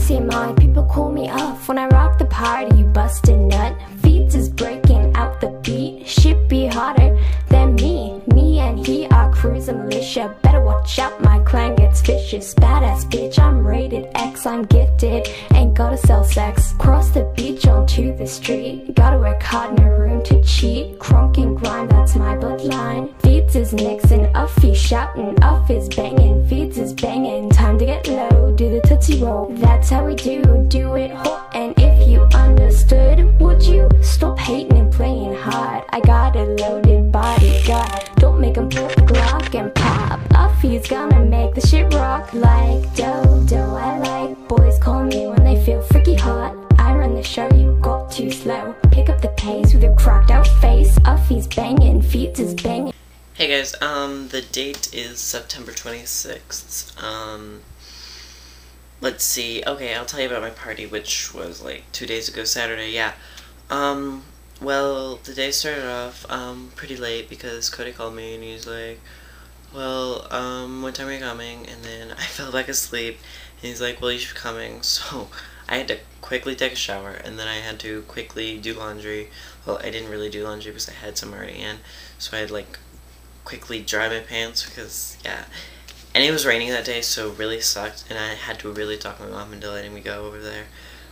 TMI, people call me off when I rock the party, you bust a nut. Feeds is breaking out the beat, shit be harder than me. Me and he are cruising militia, better watch out, my clan gets vicious. Badass bitch, I'm rated X, I'm gifted, ain't gotta sell sex. Cross the beach onto the street, gotta work hard, no room to cheat. Crunk and grind, that's my bloodline. Feeds is Nixon, Uffy shouting, Uff is banging, Feeds is banging. Time to get low, do the tootsie roll. That's how we do it hot. And if you understood, would you stop hating and playing hard? I got a loaded bodyguard, don't make him pull the Glock and pop. Uffy's gonna make the shit rock like dough. I like boys call me when they feel freaky hot. I run the show, you got too slow. Pick up the pace with your cracked out face. Uffy's banging, Feeds is banging. Hey guys, the date is September 26th. Let's see. Okay, I'll tell you about my party, which was like 2 days ago, Saturday, yeah. Well, the day started off, pretty late because Cody called me and he's like, well, what time are you coming? And then I fell back asleep and he's like, well, you should be coming. So I had to quickly take a shower and then I had to quickly do laundry. Well, I didn't really do laundry because I had some already in. So I had like quickly dry my pants because, yeah. And it was raining that day, so it really sucked, and I had to really talk my mom into letting me go over there,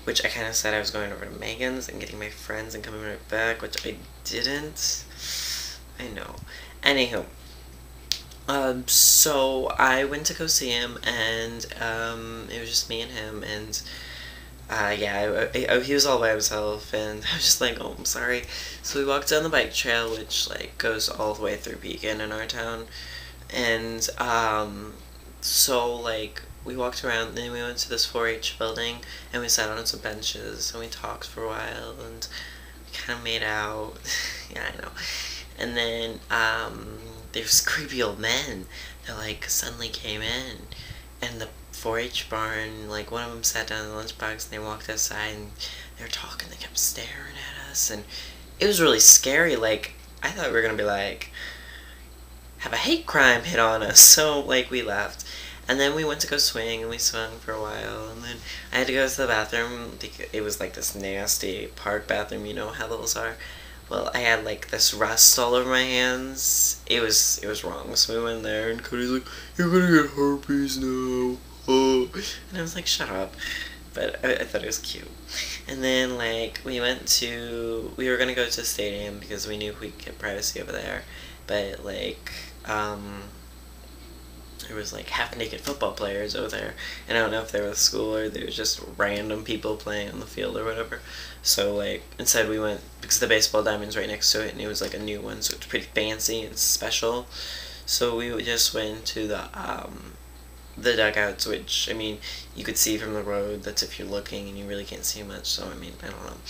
which I kind of said I was going over to Megan's and getting my friends and coming right back, which I didn't. I know. Anywho, so I went to go see him, and it was just me and him, and yeah, he was all by himself, and I was just like, oh, I'm sorry. So we walked down the bike trail, which like goes all the way through Beacon in our town. And, so, like, we walked around, and then we went to this 4-H building, and we sat on some benches, and we talked for a while, and we kind of made out. Yeah, I know. And then, there's creepy old men that, like, suddenly came in, and the 4-H barn, like, one of them sat down in the lunchbox, and they walked outside, and they were talking, they kept staring at us, and it was really scary. Like, I thought we were gonna be, like, have a hate crime hit on us, so like we left, and then we went to go swing, and we swung for a while, and then I had to go to the bathroom. It was like this nasty park bathroom, you know how those are. Well, I had like this rust all over my hands. It was wrong. So we went there, and Cody's like, "You're gonna get herpes now." Oh, and I was like, "Shut up." But I thought it was cute. And then like we were gonna go to the stadium because we knew we'd get privacy over there. But, like, there was, like, half-naked football players over there. And I don't know if they were the school or they were just random people playing on the field or whatever. So, like, instead we went, because the baseball diamond's right next to it, and it was, like, a new one, so it's pretty fancy and special. So we just went to the dugouts, which, I mean, you could see from the road. That's if you're looking, and you really can't see much, so, I mean, I don't know.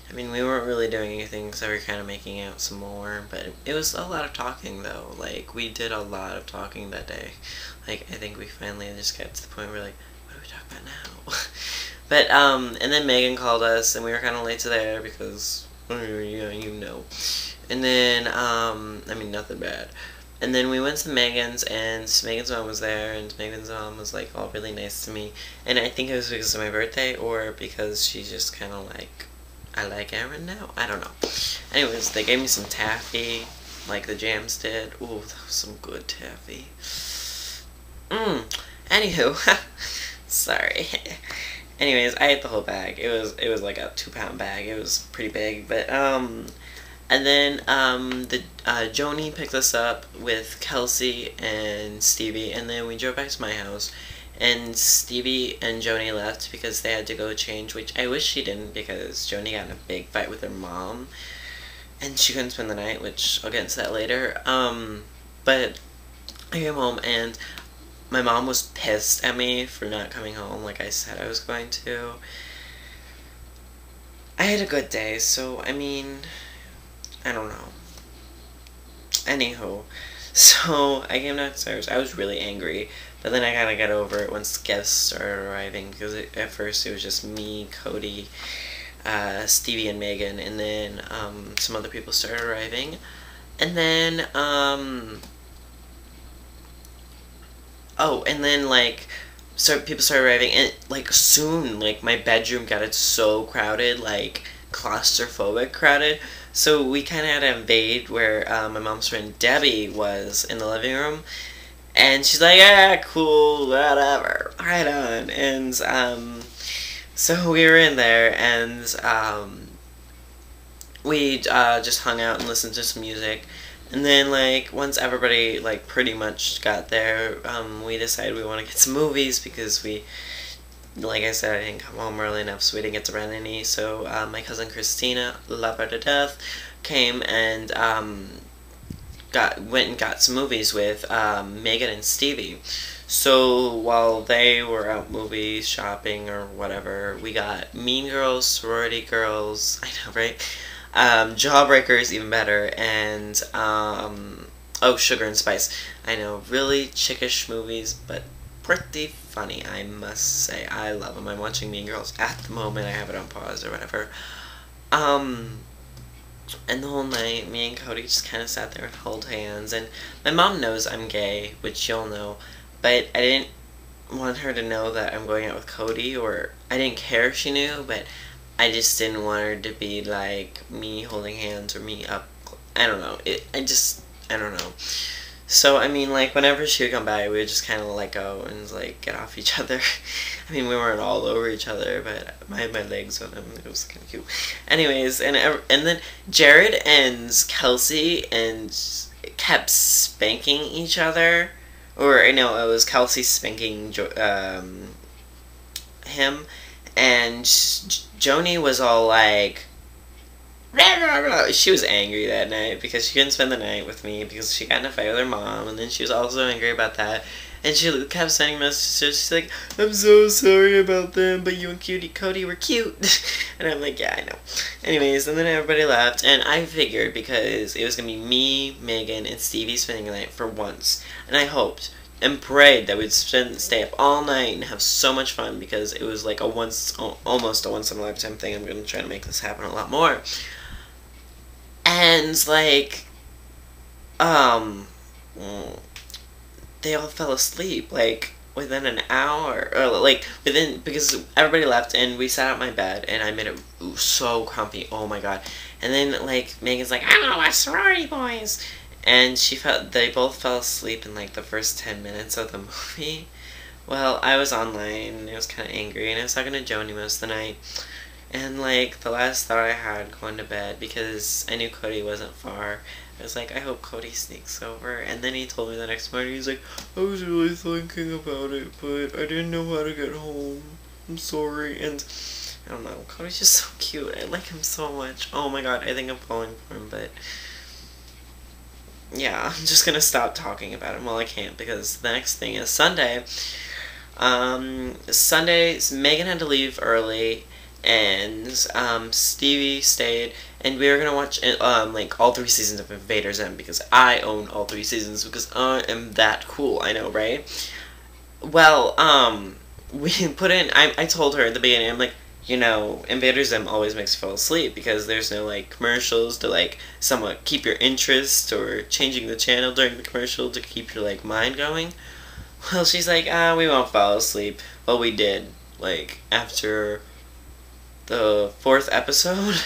I mean, we weren't really doing anything, because we were kind of making out some more, but it was a lot of talking, though. Like, we did a lot of talking that day. Like, I think we finally just got to the point where we're like, what do we talk about now? But, and then Megan called us, and we were kind of late to there, because, you know. And then, I mean, nothing bad. And then we went to Megan's, and Megan's mom was there, and Megan's mom was, like, all really nice to me. And I think it was because of my birthday, or because she's just kind of like, I like Aaron now? I don't know. Anyways, they gave me some taffy, like the Jams did. Ooh, that was some good taffy. Anywho, sorry. Anyways, I ate the whole bag. It was like a 2-pound bag. It was pretty big, but, and then, Joni picked us up with Kelsey and Stevie, and then we drove back to my house, and Stevie and Joni left because they had to go change, which I wish she didn't, because Joni got in a big fight with her mom, and she couldn't spend the night, which I'll get into that later. But I came home, and my mom was pissed at me for not coming home like I said I was going to. I had a good day, so, I mean, I don't know. Anywho, so I came downstairs. I was really angry, but then I kind of got over it once guests started arriving, because at first it was just me, Cody, Stevie, and Megan, and then some other people started arriving, and then oh, and then like people started arriving, and like soon, like my bedroom got so crowded, like claustrophobic crowded. So we kind of had to invade where my mom's friend Debbie was in the living room, and she's like, "Yeah, cool, whatever, right on." And so we were in there, and we just hung out and listened to some music. And then, like, once everybody, like, pretty much got there, we decided we want to get some movies because we, like I said, I didn't come home early enough, so we didn't get to rent any. So, my cousin Christina, love her to death, came and, went and got some movies with, Megan and Stevie. So, while they were out movie shopping or whatever, we got Mean Girls, Sorority Girls, I know, right? Jawbreakers, even better, and, oh, Sugar and Spice. I know, really chickish movies, but pretty funny, I must say. I love them. I'm watching Mean Girls at the moment. I have it on pause or whatever. And the whole night, me and Cody just kind of sat there and held hands, and my mom knows I'm gay, which you'll know, but I didn't want her to know that I'm going out with Cody, or I didn't care if she knew, but I just didn't want her to be like me holding hands or me up. I don't know. I don't know. So, I mean, like, whenever she would come by, we would just kind of let go and, like, get off each other. I mean, we weren't all over each other, but I had my legs on them. It was kind of cute. Anyways, and then Jared and Kelsey kept spanking each other. Or, no, it was Kelsey spanking him. And Joni was all like, rah, rah, rah. She was angry that night because she couldn't spend the night with me because she got in a fight with her mom, and then she was also angry about that. And she kept sending messages. She's like, "I'm so sorry about them, but you and Cody were cute." And I'm like, "Yeah, I know." Anyways, and then everybody left, and I figured because it was gonna be me, Megan, and Stevie spending the night for once, and I hoped and prayed that we'd stay up all night and have so much fun because it was like almost a once in a lifetime thing. I'm gonna try to make this happen a lot more. And like, they all fell asleep like within an hour, or like because everybody left and we sat at my bed and I made it so comfy. Oh my god! And then like Megan's like, "I don't know watch Sorority Boys." And they both fell asleep in like the first 10 minutes of the movie. Well, I was online and I was kind of angry and I was talking to Joni most of the night. And like the last thought I had going to bed, because I knew Cody wasn't far, I was like, I hope Cody sneaks over. And then he told me the next morning, he's like, "I was really thinking about it, but I didn't know how to get home. I'm sorry." And I don't know, Cody's just so cute. I like him so much. Oh my god, I think I'm falling for him, but yeah, I'm just gonna stop talking about him while I can't, because the next thing is Sunday. Sunday, Megan had to leave early, and Stevie stayed, and we were gonna watch like all 3 seasons of Invader Zim, because I own all 3 seasons, because I am that cool, I know, right? Well, we put in, I told her at the beginning, I'm like, you know, Invader Zim always makes you fall asleep because there's no, like, commercials to, like, somewhat keep your interest, or changing the channel during the commercial to keep your, like, mind going. Well, she's like, we won't fall asleep. Well, we did, like, after the 4th episode,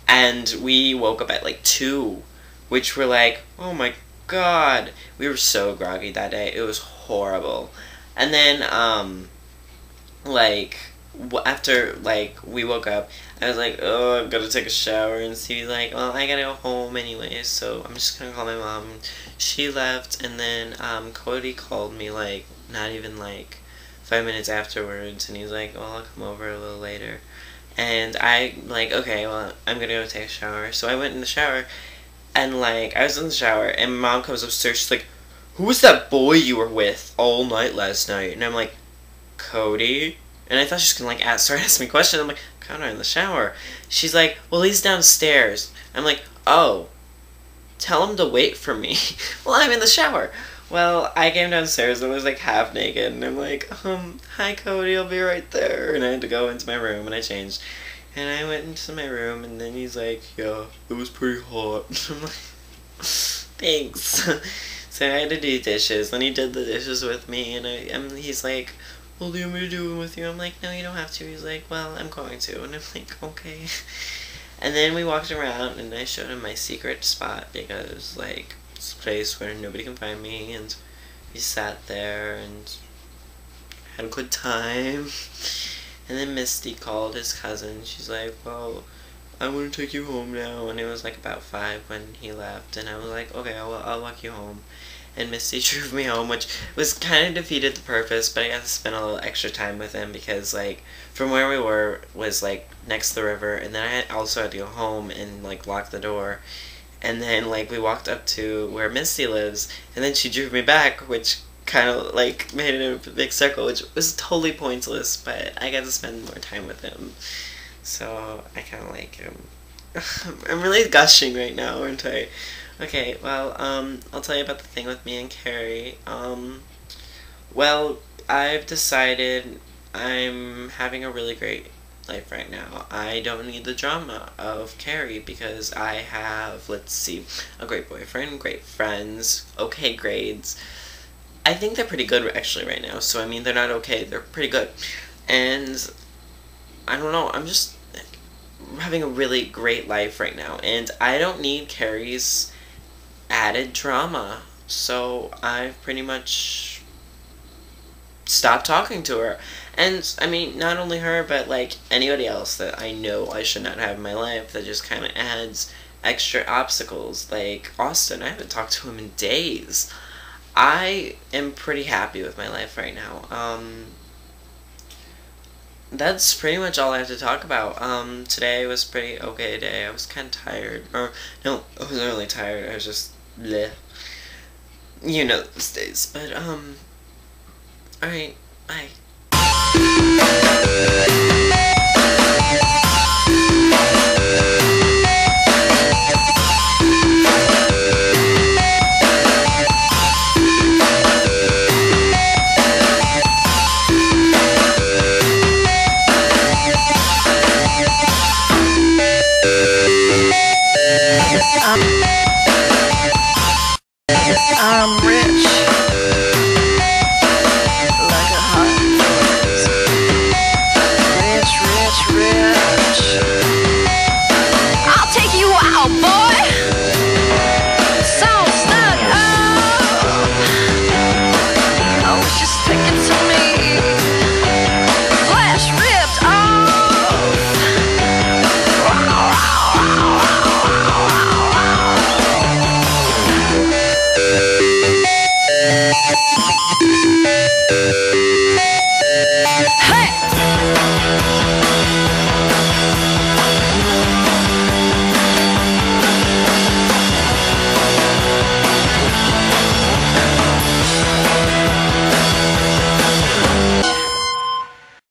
and we woke up at, like, 2, which were like, oh my god. We were so groggy that day. It was horrible. And then, like, after, like, we woke up, I was like, oh, I've got to take a shower, and Stevie's like, well, I gotta go home anyways, so I'm just gonna call my mom. She left, and then, Cody called me, like, not even, like, 5 minutes afterwards, and he's like, well, I'll come over a little later. And I, like, okay, well, I'm gonna go take a shower. So I went in the shower, and, like, I was in the shower, and Mom comes upstairs, she's like, who was that boy you were with all night last night? And I'm like, Cody? And I thought she was gonna, like, start asking me questions. I'm like, I'm not in the shower. She's like, well, he's downstairs. I'm like, oh, tell him to wait for me. Well, I'm in the shower. Well, I came downstairs and I was, like, half naked. And I'm like, hi, Cody, I'll be right there. And I had to go into my room, and I changed. And I went into my room, and then he's like, yeah, it was pretty hot. I'm like, thanks. So I had to do dishes, and he did the dishes with me, and he's like, well, do you want me to do it with you? I'm like, no, you don't have to. He's like, well, I'm going to. And I'm like, okay. And then we walked around, and I showed him my secret spot, because, like, it's a place where nobody can find me, and we sat there, and had a good time. And then Misty called his cousin. She's like, well, I want to take you home now. And it was like about 5 when he left. And I was like, okay, I'll walk you home. And Misty drove me home, which was kind of defeated the purpose, but I got to spend a little extra time with him because, like, from where we were was, like, next to the river. And then I also had to go home and, like, lock the door. And then, like, we walked up to where Misty lives. And then she drove me back, which kind of, like, made it a big circle, which was totally pointless, but I got to spend more time with him. So, I kind of like him. I'm really gushing right now, aren't I? Okay, well, I'll tell you about the thing with me and Keri. Well, I've decided I'm having a really great life right now. I don't need the drama of Keri because I have, let's see, a great boyfriend, great friends, okay grades. I think they're pretty good actually right now. So I mean, they're not okay, they're pretty good. And I don't know, I'm just having a really great life right now. And I don't need Keri's added drama. So I've pretty much stopped talking to her. And I mean, not only her, but like anybody else that I know I should not have in my life that just kind of adds extra obstacles. Like Austin, I haven't talked to him in days. I am pretty happy with my life right now. That's pretty much all I have to talk about. Today was pretty okay day. I was kind of tired. Or, no, I wasn't really tired. I was just bleh. You know those days. But, alright, bye.